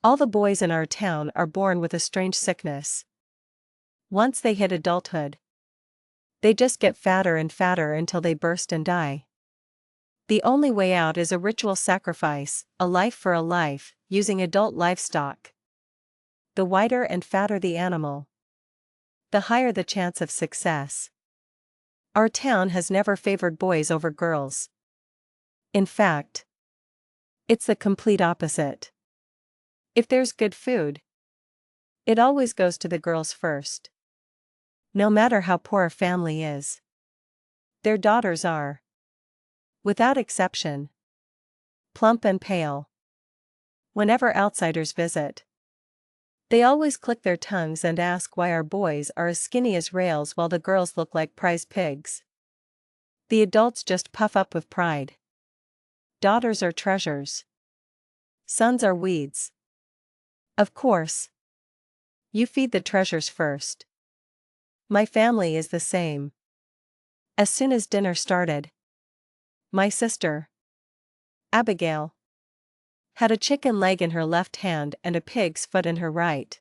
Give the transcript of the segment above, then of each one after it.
All the boys in our town are born with a strange sickness. Once they hit adulthood, they just get fatter and fatter until they burst and die. The only way out is a ritual sacrifice, a life for a life, using adult livestock. The whiter and fatter the animal, the higher the chance of success. Our town has never favored boys over girls. In fact, it's the complete opposite. If there's good food, it always goes to the girls first. No matter how poor a family is, their daughters are, without exception, plump and pale. Whenever outsiders visit, they always click their tongues and ask why our boys are as skinny as rails while the girls look like prize pigs. The adults just puff up with pride. Daughters are treasures. Sons are weeds. Of course, you feed the treasures first. My family is the same. As soon as dinner started, my sister, Abigail, had a chicken leg in her left hand and a pig's foot in her right,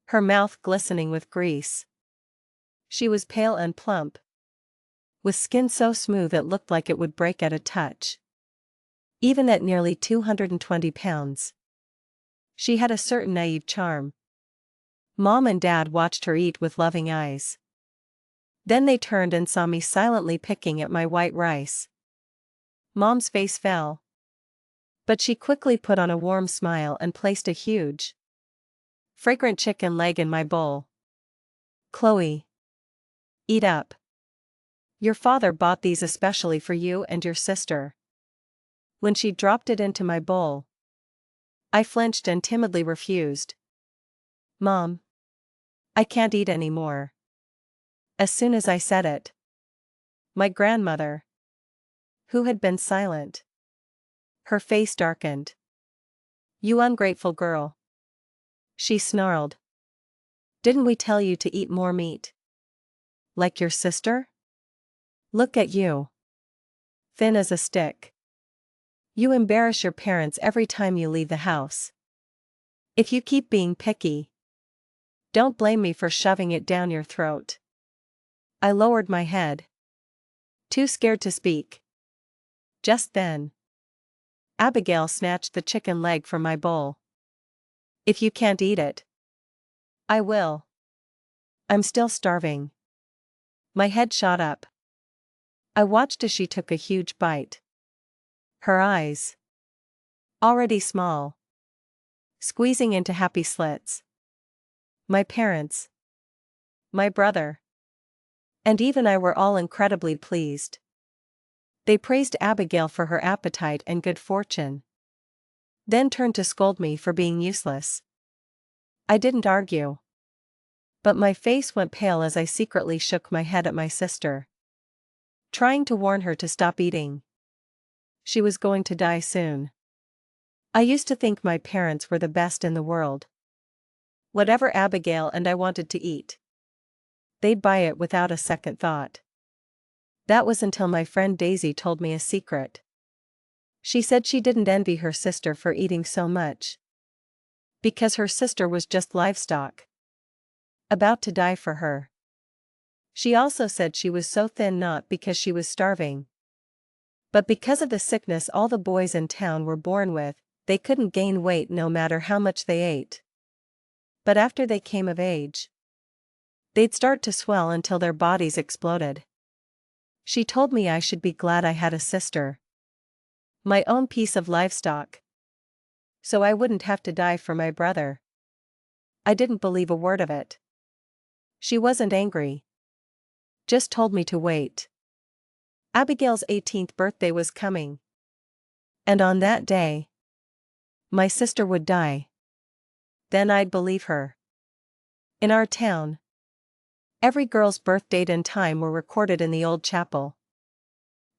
her mouth glistening with grease. She was pale and plump, with skin so smooth it looked like it would break at a touch. Even at nearly 220 pounds, she had a certain naive charm. Mom and Dad watched her eat with loving eyes. Then they turned and saw me silently picking at my white rice. Mom's face fell, but she quickly put on a warm smile and placed a huge, fragrant chicken leg in my bowl. "Chloe, eat up. Your father bought these especially for you and your sister." When she dropped it into my bowl, I flinched and timidly refused. "Mom, I can't eat anymore." As soon as I said it, my grandmother, who had been silent, her face darkened. "You ungrateful girl," she snarled. "Didn't we tell you to eat more meat? Like your sister? Look at you. Thin as a stick. You embarrass your parents every time you leave the house. If you keep being picky, don't blame me for shoving it down your throat." I lowered my head, too scared to speak. Just then, Abigail snatched the chicken leg from my bowl. "If you can't eat it, I will. I'm still starving." My head shot up. I watched as she took a huge bite. Her eyes, already small, squeezing into happy slits. My parents, my brother, and even I were all incredibly pleased. They praised Abigail for her appetite and good fortune, then turned to scold me for being useless. I didn't argue, but my face went pale as I secretly shook my head at my sister, trying to warn her to stop eating. She was going to die soon. I used to think my parents were the best in the world. Whatever Abigail and I wanted to eat, they'd buy it without a second thought. That was until my friend Daisy told me a secret. She said she didn't envy her sister for eating so much, because her sister was just livestock, about to die for her. She also said she was so thin not because she was starving, but because of the sickness all the boys in town were born with. They couldn't gain weight no matter how much they ate. But after they came of age, they'd start to swell until their bodies exploded. She told me I should be glad I had a sister, my own piece of livestock, so I wouldn't have to die for my brother. I didn't believe a word of it. She wasn't angry, just told me to wait. Abigail's 18th birthday was coming, and on that day, my sister would die. Then I'd believe her. In our town, every girl's birth date and time were recorded in the old chapel.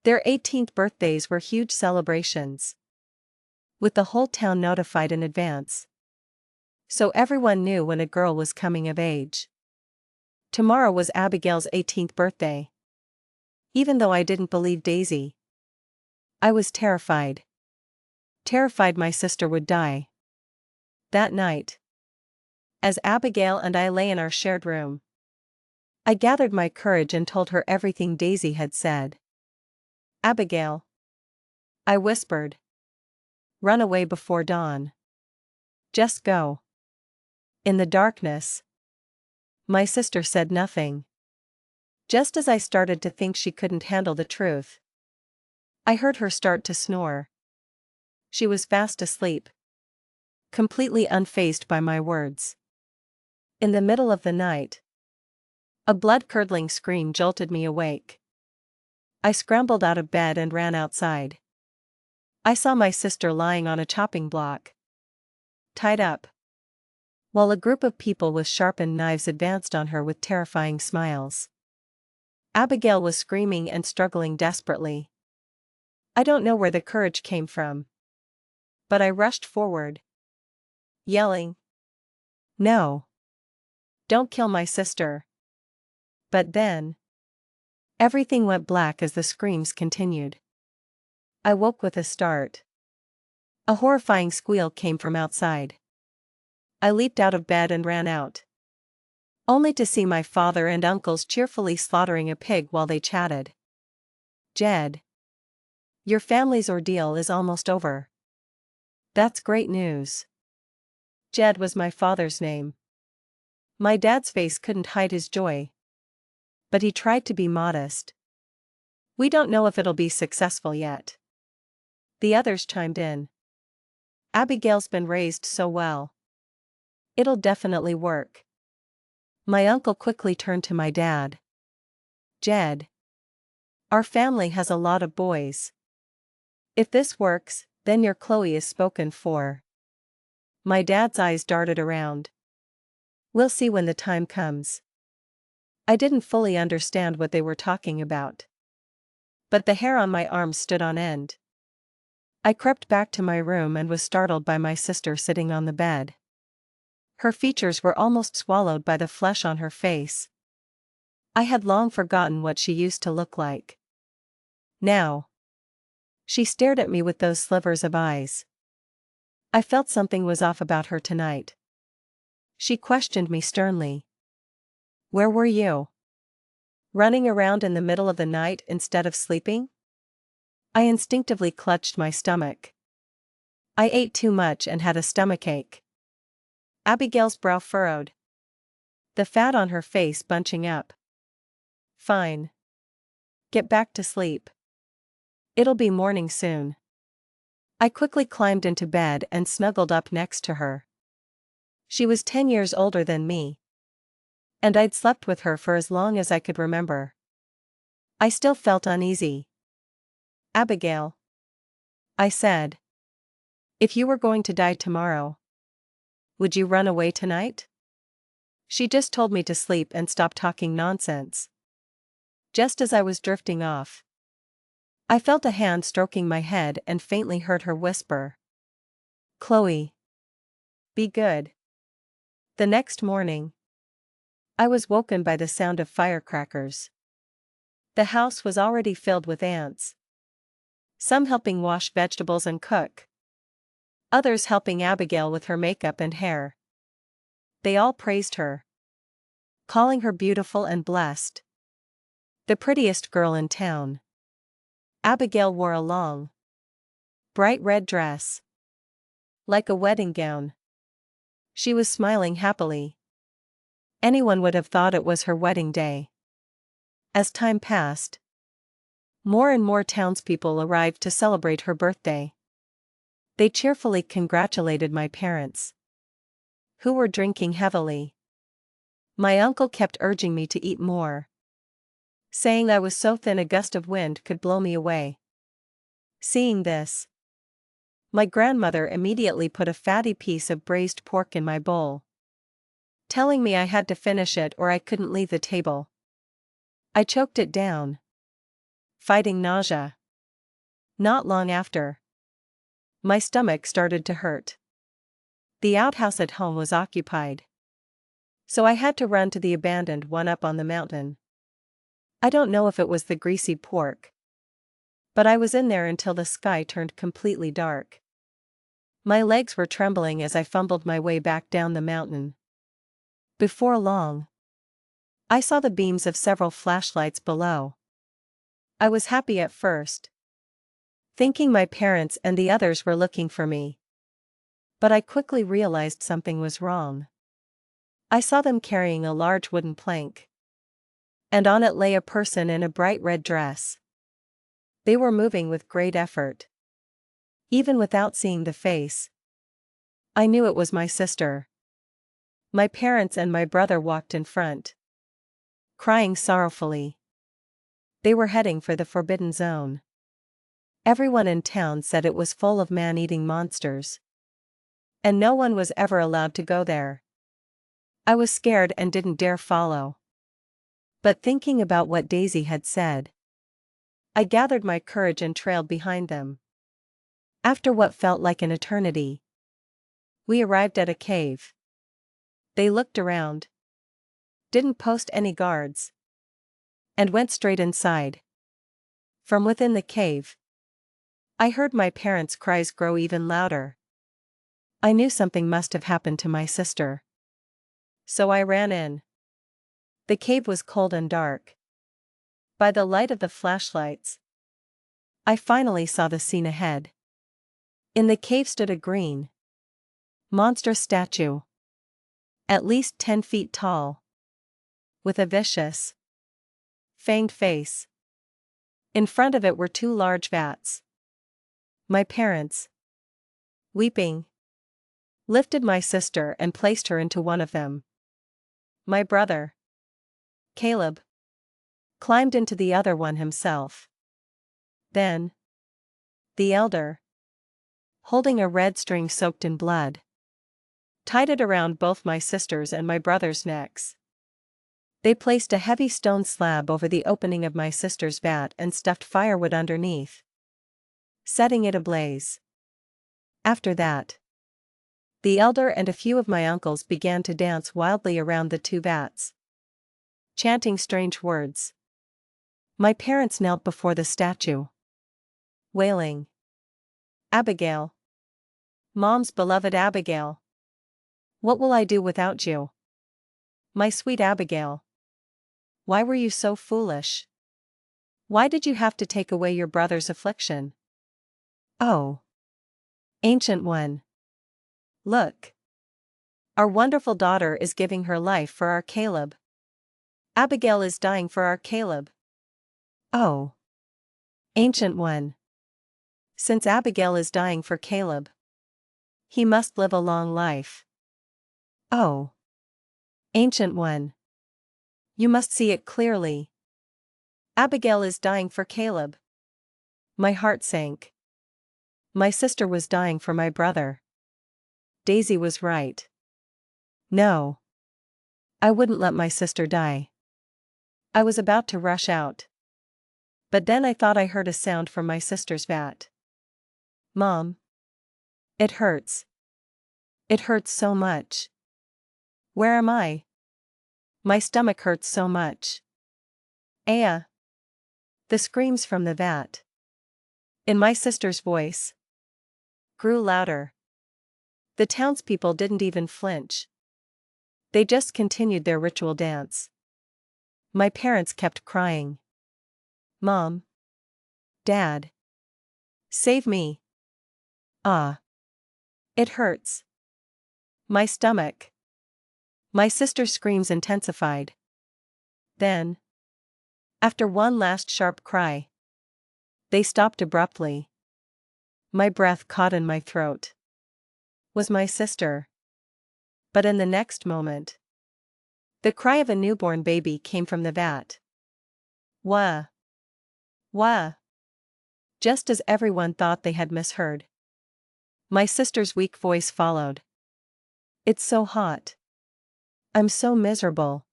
Their 18th birthdays were huge celebrations, with the whole town notified in advance, so everyone knew when a girl was coming of age. Tomorrow was Abigail's 18th birthday. Even though I didn't believe Daisy, I was terrified. Terrified my sister would die. That night, as Abigail and I lay in our shared room, I gathered my courage and told her everything Daisy had said. "Abigail," I whispered, "run away before dawn. Just go." In the darkness, my sister said nothing. Just as I started to think she couldn't handle the truth, I heard her start to snore. She was fast asleep, completely unfazed by my words. In the middle of the night, a blood-curdling scream jolted me awake. I scrambled out of bed and ran outside. I saw my sister lying on a chopping block, tied up, while a group of people with sharpened knives advanced on her with terrifying smiles. Abigail was screaming and struggling desperately. I don't know where the courage came from, but I rushed forward, yelling, "No! Don't kill my sister!" But then, everything went black as the screams continued. I woke with a start. A horrifying squeal came from outside. I leaped out of bed and ran out, only to see my father and uncles cheerfully slaughtering a pig while they chatted. "Jed, your family's ordeal is almost over." "That's great news." Jed was my father's name. My dad's face couldn't hide his joy, but he tried to be modest. "We don't know if it'll be successful yet." The others chimed in. "Abigail's been raised so well. It'll definitely work." My uncle quickly turned to my dad. "Jed, our family has a lot of boys. If this works, then your Chloe is spoken for." My dad's eyes darted around. "We'll see when the time comes." I didn't fully understand what they were talking about, but the hair on my arms stood on end. I crept back to my room and was startled by my sister sitting on the bed. Her features were almost swallowed by the flesh on her face. I had long forgotten what she used to look like. Now, she stared at me with those slivers of eyes. I felt something was off about her tonight. She questioned me sternly. "Where were you? Running around in the middle of the night instead of sleeping?" I instinctively clutched my stomach. I ate too much and had a stomachache. Abigail's brow furrowed, the fat on her face bunching up. "Fine. Get back to sleep. It'll be morning soon." I quickly climbed into bed and snuggled up next to her. She was 10 years older than me, and I'd slept with her for as long as I could remember. I still felt uneasy. "Abigail," I said, "if you were going to die tomorrow, would you run away tonight?" She just told me to sleep and stop talking nonsense. Just as I was drifting off, I felt a hand stroking my head and faintly heard her whisper, "Chloe, be good." The next morning, I was woken by the sound of firecrackers. The house was already filled with ants, some helping wash vegetables and cook, others helping Abigail with her makeup and hair. They all praised her, calling her beautiful and blessed, the prettiest girl in town. Abigail wore a long, bright red dress, like a wedding gown. She was smiling happily. Anyone would have thought it was her wedding day. As time passed, more and more townspeople arrived to celebrate her birthday. They cheerfully congratulated my parents, who were drinking heavily. My uncle kept urging me to eat more, saying I was so thin a gust of wind could blow me away. Seeing this, my grandmother immediately put a fatty piece of braised pork in my bowl, telling me I had to finish it or I couldn't leave the table. I choked it down, fighting nausea. Not long after, my stomach started to hurt. The outhouse at home was occupied, so I had to run to the abandoned one up on the mountain. I don't know if it was the greasy pork, but I was in there until the sky turned completely dark. My legs were trembling as I fumbled my way back down the mountain. Before long, I saw the beams of several flashlights below. I was happy at first, thinking my parents and the others were looking for me. But I quickly realized something was wrong. I saw them carrying a large wooden plank, and on it lay a person in a bright red dress. They were moving with great effort. Even without seeing the face, I knew it was my sister. My parents and my brother walked in front, crying sorrowfully. They were heading for the Forbidden Zone. Everyone in town said it was full of man-eating monsters, and no one was ever allowed to go there. I was scared and didn't dare follow. But thinking about what Daisy had said, I gathered my courage and trailed behind them. After what felt like an eternity, we arrived at a cave. They looked around, didn't post any guards, and went straight inside. From within the cave, I heard my parents' cries grow even louder. I knew something must have happened to my sister, so I ran in. The cave was cold and dark. By the light of the flashlights, I finally saw the scene ahead. In the cave stood a green, monstrous statue, at least 10 feet tall, with a vicious, fanged face. In front of it were 2 large vats. My parents, weeping, lifted my sister and placed her into one of them. My brother, Caleb, climbed into the other one himself. Then, the elder, holding a red string soaked in blood, tied it around both my sister's and my brother's necks. They placed a heavy stone slab over the opening of my sister's vat and stuffed firewood underneath, setting it ablaze. After that, the elder and a few of my uncles began to dance wildly around the 2 vats, chanting strange words. My parents knelt before the statue, wailing, "Abigail. Mom's beloved Abigail. What will I do without you? My sweet Abigail. Why were you so foolish? Why did you have to take away your brother's affliction? Oh, Ancient One. Look. Our wonderful daughter is giving her life for our Caleb. Abigail is dying for our Caleb. Oh, Ancient One. Since Abigail is dying for Caleb, he must live a long life. Oh, Ancient One. You must see it clearly. Abigail is dying for Caleb." My heart sank. My sister was dying for my brother. Daisy was right. No, I wouldn't let my sister die. I was about to rush out, but then I thought I heard a sound from my sister's vat. "Mom. It hurts. It hurts so much. Where am I? My stomach hurts so much. Aya." The screams from the vat, in my sister's voice, grew louder. The townspeople didn't even flinch. They just continued their ritual dance. My parents kept crying. "Mom. Dad. Save me. Ah. It hurts. My stomach." My sister's screams intensified. Then, after one last sharp cry, they stopped abruptly. My breath caught in my throat. Was my sister? But in the next moment, the cry of a newborn baby came from the vat. "Wah! Wah!" Just as everyone thought they had misheard, my sister's weak voice followed. "It's so hot. I'm so miserable.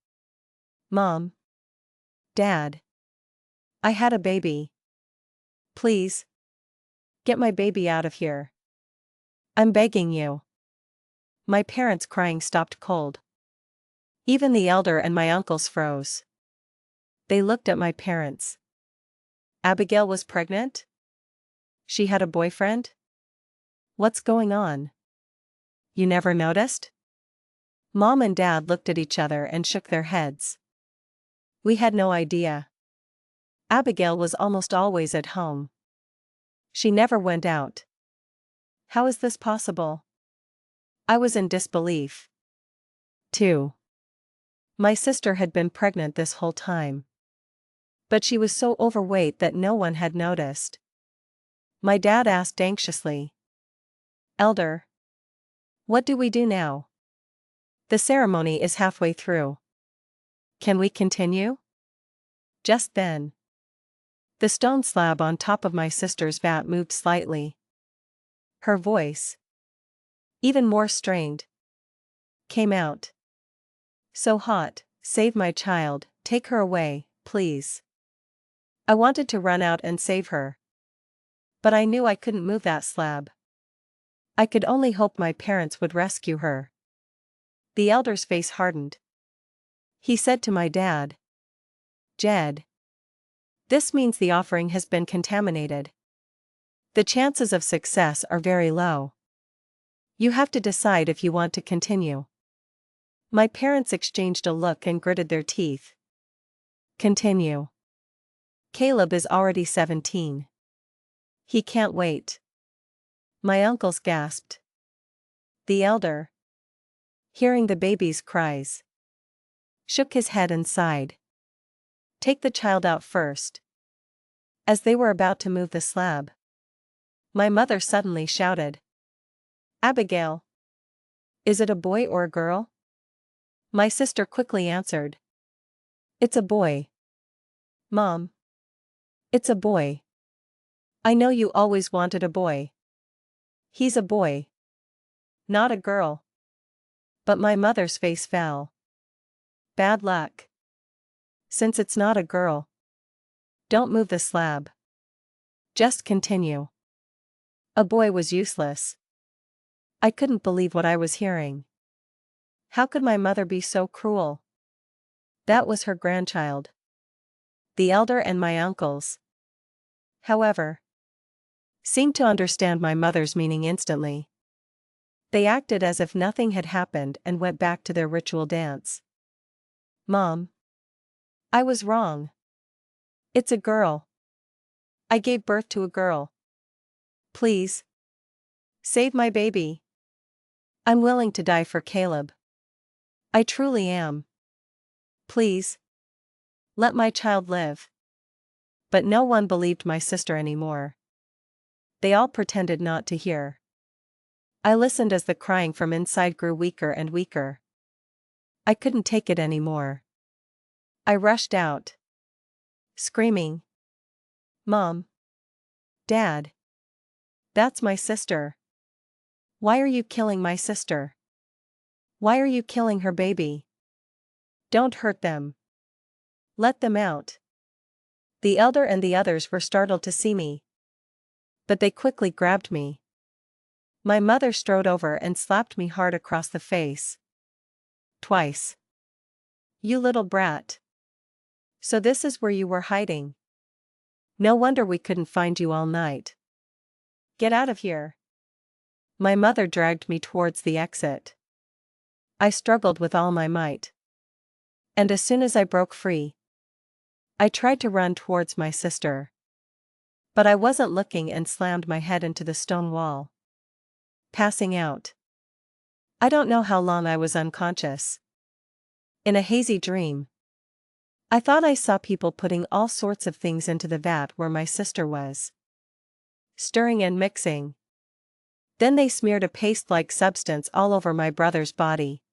Mom. Dad. I had a baby. Please. Get my baby out of here. I'm begging you." My parents' crying stopped cold. Even the elder and my uncles froze. They looked at my parents. Abigail was pregnant? She had a boyfriend? What's going on? You never noticed? Mom and Dad looked at each other and shook their heads. We had no idea. Abigail was almost always at home. She never went out. How is this possible? I was in disbelief. 2. My sister had been pregnant this whole time. But she was so overweight that no one had noticed. My dad asked anxiously. Elder. What do we do now? The ceremony is halfway through. Can we continue? Just then, the stone slab on top of my sister's vat moved slightly. Her voice, even more strained, came out. So hot, save my child, take her away, please. I wanted to run out and save her. But I knew I couldn't move that slab. I could only hope my parents would rescue her. The elder's face hardened. He said to my dad, Jed, this means the offering has been contaminated. The chances of success are very low. You have to decide if you want to continue. My parents exchanged a look and gritted their teeth. Continue. Caleb is already 17. He can't wait. My uncles gasped. The elder, hearing the baby's cries, shook his head and sighed. Take the child out first. As they were about to move the slab, my mother suddenly shouted. Abigail. Is it a boy or a girl? My sister quickly answered. It's a boy. Mom. It's a boy. I know you always wanted a boy. He's a boy. Not a girl. But my mother's face fell. Bad luck. Since it's not a girl, don't move the slab. Just continue. A boy was useless. I couldn't believe what I was hearing. How could my mother be so cruel? That was her grandchild. The elder and my uncles, however, seemed to understand my mother's meaning instantly. They acted as if nothing had happened and went back to their ritual dance. Mom. I was wrong. It's a girl. I gave birth to a girl. Please. Save my baby. I'm willing to die for Caleb. I truly am. Please. Let my child live. But no one believed my sister anymore. They all pretended not to hear. I listened as the crying from inside grew weaker and weaker. I couldn't take it anymore. I rushed out, screaming, Mom. Dad. That's my sister. Why are you killing my sister? Why are you killing her baby? Don't hurt them. Let them out. The elder and the others were startled to see me. But they quickly grabbed me. My mother strode over and slapped me hard across the face. Twice. You little brat. So this is where you were hiding. No wonder we couldn't find you all night. Get out of here. My mother dragged me towards the exit. I struggled with all my might. And as soon as I broke free, I tried to run towards my sister. But I wasn't looking and slammed my head into the stone wall. Passing out. I don't know how long I was unconscious. In a hazy dream, I thought I saw people putting all sorts of things into the vat where my sister was. Stirring and mixing. Then they smeared a paste-like substance all over my brother's body.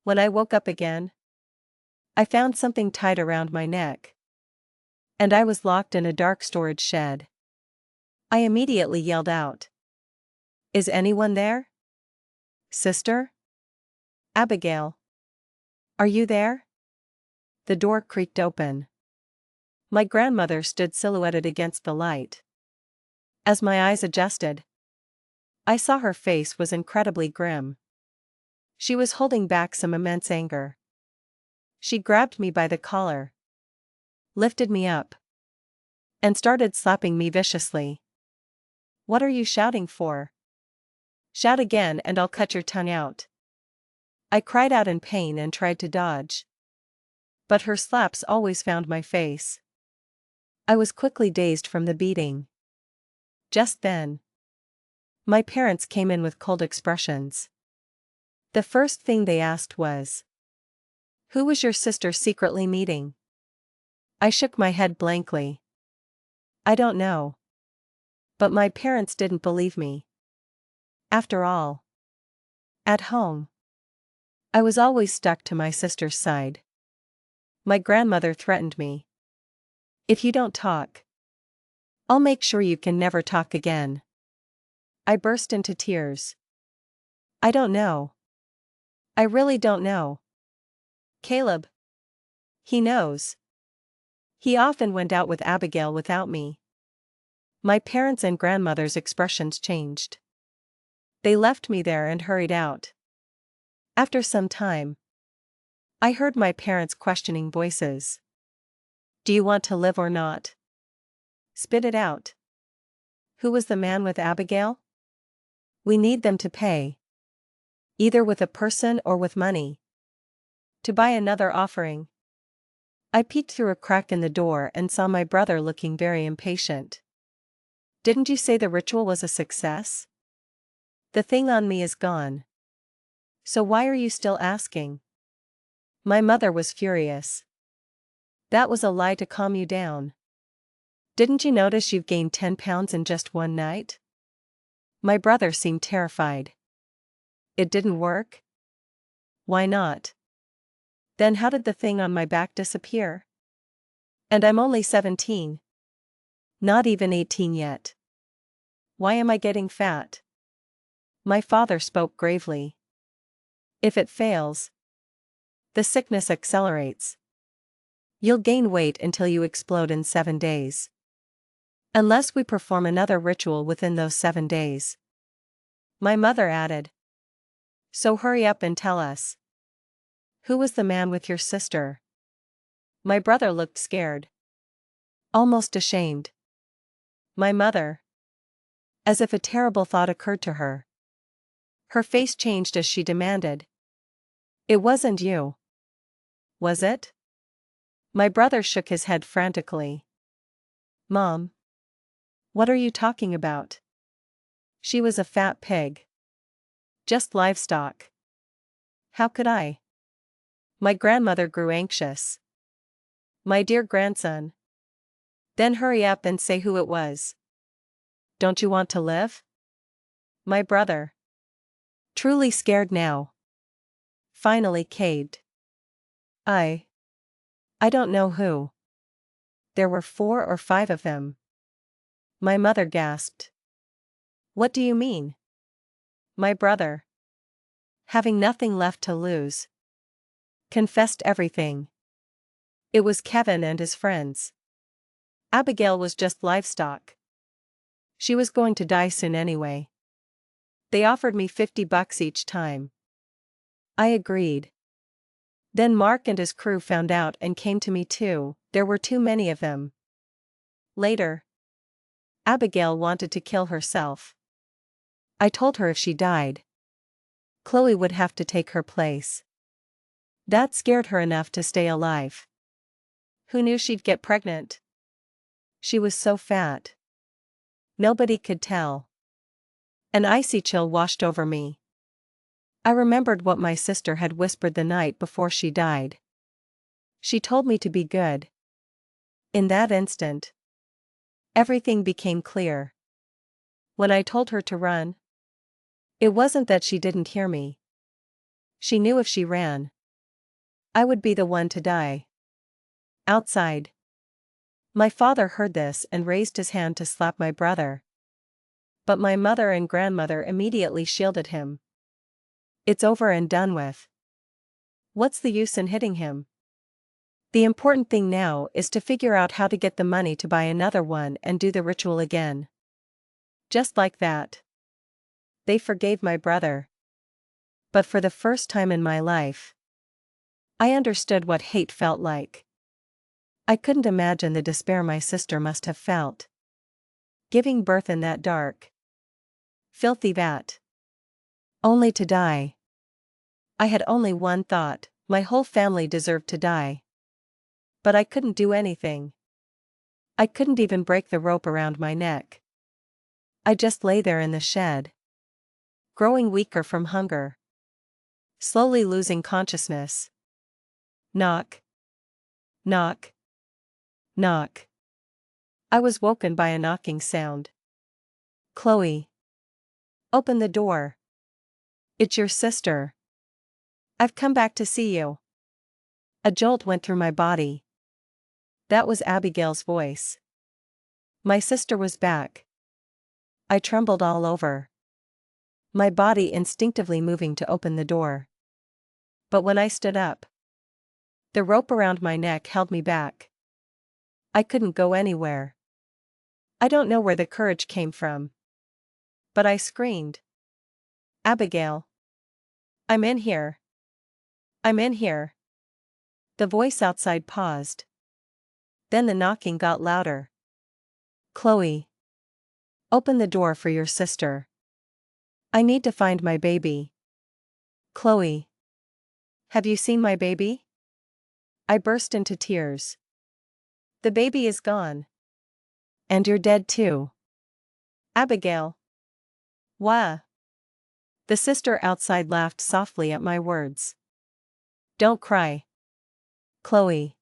When I woke up again, I found something tied around my neck. And I was locked in a dark storage shed. I immediately yelled out. Is anyone there? Sister? Abigail? Are you there? The door creaked open. My grandmother stood silhouetted against the light. As my eyes adjusted, I saw her face was incredibly grim. She was holding back some immense anger. She grabbed me by the collar, lifted me up, and started slapping me viciously. What are you shouting for? Shout again and I'll cut your tongue out. I cried out in pain and tried to dodge. But her slaps always found my face. I was quickly dazed from the beating. Just then, my parents came in with cold expressions. The first thing they asked was, "Who was your sister secretly meeting?" I shook my head blankly. I don't know. But my parents didn't believe me. After all, at home, I was always stuck to my sister's side. My grandmother threatened me. "If you don't talk, I'll make sure you can never talk again." I burst into tears. I don't know. I really don't know. Caleb. He knows. He often went out with Abigail without me. My parents' and grandmother's expressions changed. They left me there and hurried out. After some time, I heard my parents' questioning voices. "Do you want to live or not? Spit it out. Who was the man with Abigail? We need them to pay. Either with a person or with money. To buy another offering." I peeked through a crack in the door and saw my brother looking very impatient. "Didn't you say the ritual was a success? The thing on me is gone. So why are you still asking?" My mother was furious. "That was a lie to calm you down. Didn't you notice you've gained 10 pounds in just one night?" My brother seemed terrified. "It didn't work?" "Why not? Then how did the thing on my back disappear? And I'm only 17. Not even 18 yet. Why am I getting fat?" My father spoke gravely. "If it fails, the sickness accelerates. You'll gain weight until you explode in 7 days. Unless we perform another ritual within those 7 days." My mother added, "So hurry up and tell us. Who was the man with your sister?" My brother looked scared. Almost ashamed. My mother, as if a terrible thought occurred to her. Her face changed as she demanded, "It wasn't you, was it?" My brother shook his head frantically. "Mom, what are you talking about? She was a fat pig. Just livestock. How could I?" My grandmother grew anxious. "My dear grandson. Then hurry up and say who it was. Don't you want to live?" My brother, truly scared now, finally caved. I don't know who. There were 4 or 5 of them." My mother gasped. "What do you mean?" My brother, having nothing left to lose, confessed everything. It was Kevin and his friends. Abigail was just livestock. She was going to die soon anyway. They offered me $50 each time. I agreed. Then Mark and his crew found out and came to me too. There were too many of them. Later, Abigail wanted to kill herself. I told her if she died, Chloe would have to take her place. That scared her enough to stay alive. Who knew she'd get pregnant? She was so fat. Nobody could tell. An icy chill washed over me. I remembered what my sister had whispered the night before she died. She told me to be good. In that instant, everything became clear. When I told her to run, it wasn't that she didn't hear me. She knew if she ran, I would be the one to die. Outside, my father heard this and raised his hand to slap my brother. But my mother and grandmother immediately shielded him. "It's over and done with. What's the use in hitting him? The important thing now is to figure out how to get the money to buy another one and do the ritual again." Just like that, they forgave my brother. But for the first time in my life, I understood what hate felt like. I couldn't imagine the despair my sister must have felt. Giving birth in that dark, filthy vat. Only to die. I had only one thought: my whole family deserved to die. But I couldn't do anything. I couldn't even break the rope around my neck. I just lay there in the shed, growing weaker from hunger, slowly losing consciousness. Knock. Knock. Knock. I was woken by a knocking sound. Chloe. Open the door. It's your sister. I've come back to see you. A jolt went through my body. That was Abigail's voice. My sister was back. I trembled all over, my body instinctively moving to open the door. But when I stood up, the rope around my neck held me back. I couldn't go anywhere. I don't know where the courage came from, but I screamed. Abigail. I'm in here. I'm in here. The voice outside paused. Then the knocking got louder. Chloe. Open the door for your sister. I need to find my baby. Chloe. Have you seen my baby? I burst into tears. The baby is gone. And you're dead too. Abigail. Wah. The sister outside laughed softly at my words. Don't cry, Chloe.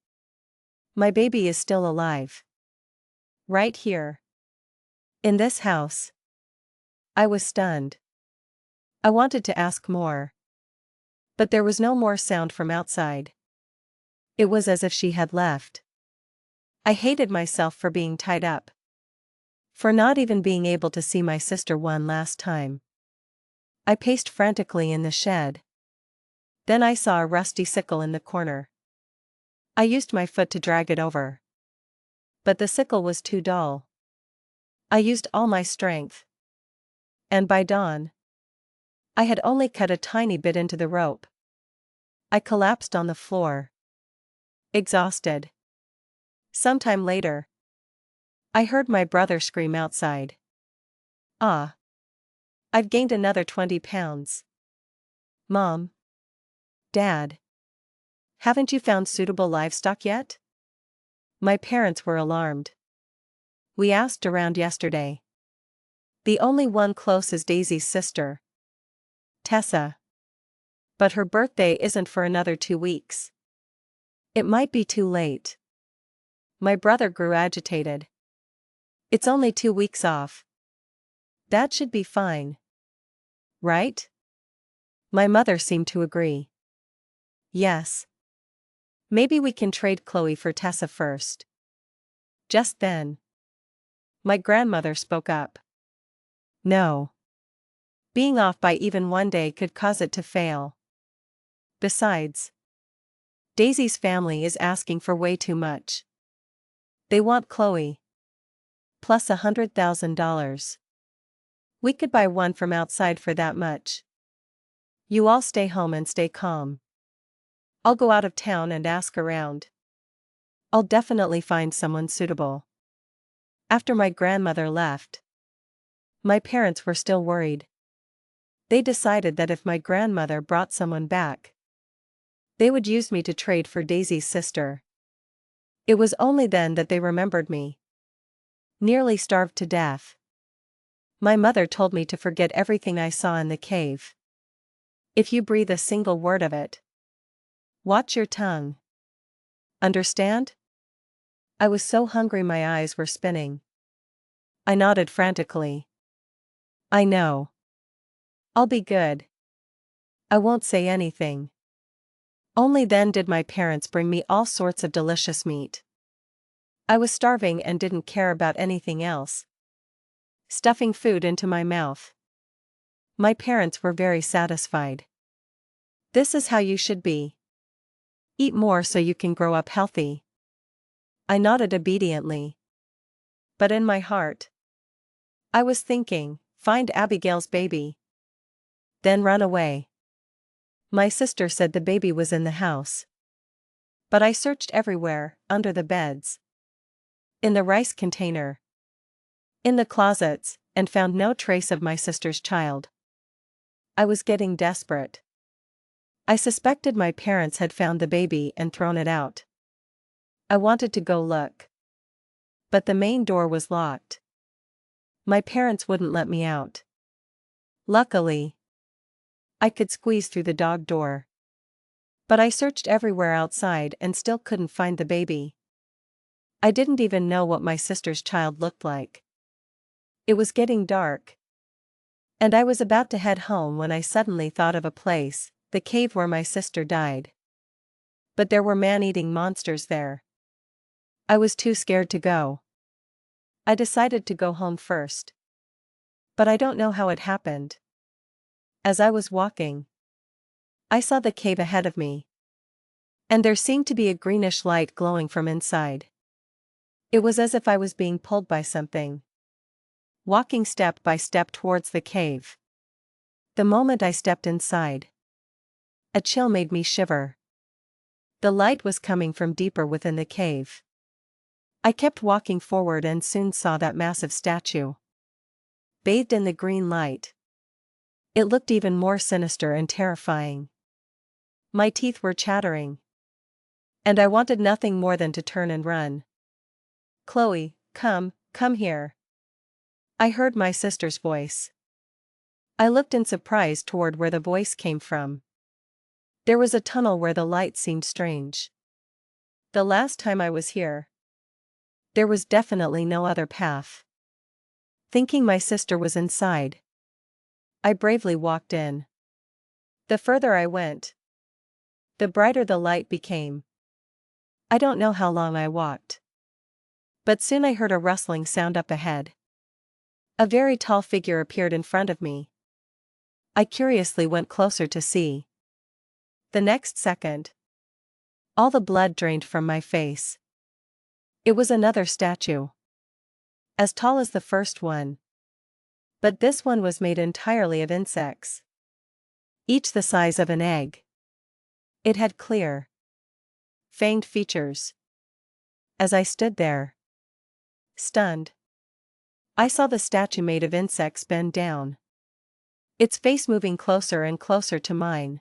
My baby is still alive. Right here. In this house. I was stunned. I wanted to ask more, but there was no more sound from outside. It was as if she had left. I hated myself for being tied up, for not even being able to see my sister one last time. I paced frantically in the shed. Then I saw a rusty sickle in the corner. I used my foot to drag it over, but the sickle was too dull. I used all my strength, and by dawn, I had only cut a tiny bit into the rope. I collapsed on the floor, exhausted. Sometime later, I heard my brother scream outside. Ah! I've gained another 20 pounds. Mom. Dad. Haven't you found suitable livestock yet? My parents were alarmed. We asked around yesterday. The only one close is Daisy's sister, Tessa. But her birthday isn't for another 2 weeks. It might be too late. My brother grew agitated. It's only 2 weeks off. That should be fine. Right? My mother seemed to agree. Yes. Maybe we can trade Chloe for Tessa first. Just then, my grandmother spoke up. No. Being off by even 1 day could cause it to fail. Besides, Daisy's family is asking for way too much. They want Chloe plus $100,000. We could buy one from outside for that much. You all stay home and stay calm. I'll go out of town and ask around. I'll definitely find someone suitable. After my grandmother left, my parents were still worried. They decided that if my grandmother brought someone back, they would use me to trade for Daisy's sister. It was only then that they remembered me. Nearly starved to death. My mother told me to forget everything I saw in the cave. If you breathe a single word of it, watch your tongue. Understand? I was so hungry my eyes were spinning. I nodded frantically. I know. I'll be good. I won't say anything. Only then did my parents bring me all sorts of delicious meat. I was starving and didn't care about anything else. Stuffing food into my mouth. My parents were very satisfied. This is how you should be. Eat more so you can grow up healthy. I nodded obediently. But in my heart, I was thinking, find Abigail's baby. Then run away. My sister said the baby was in the house. But I searched everywhere, under the beds, in the rice container, in the closets, and found no trace of my sister's child. I was getting desperate. I suspected my parents had found the baby and thrown it out. I wanted to go look. But the main door was locked. My parents wouldn't let me out. Luckily, I could squeeze through the dog door. But I searched everywhere outside and still couldn't find the baby. I didn't even know what my sister's child looked like. It was getting dark, and I was about to head home when I suddenly thought of a place, the cave where my sister died. But there were man-eating monsters there. I was too scared to go. I decided to go home first. But I don't know how it happened. As I was walking, I saw the cave ahead of me. And there seemed to be a greenish light glowing from inside. It was as if I was being pulled by something. Walking step by step towards the cave. The moment I stepped inside, a chill made me shiver. The light was coming from deeper within the cave. I kept walking forward and soon saw that massive statue. Bathed in the green light, it looked even more sinister and terrifying. My teeth were chattering. And I wanted nothing more than to turn and run. "Chloe, come here." I heard my sister's voice. I looked in surprise toward where the voice came from. There was a tunnel where the light seemed strange. The last time I was here, there was definitely no other path. Thinking my sister was inside, I bravely walked in. The further I went, the brighter the light became. I don't know how long I walked. But soon I heard a rustling sound up ahead. A very tall figure appeared in front of me. I curiously went closer to see. The next second, all the blood drained from my face. It was another statue. As tall as the first one. But this one was made entirely of insects. Each the size of an egg. It had clear, fanged features. As I stood there, stunned, I saw the statue made of insects bend down. Its face moving closer and closer to mine.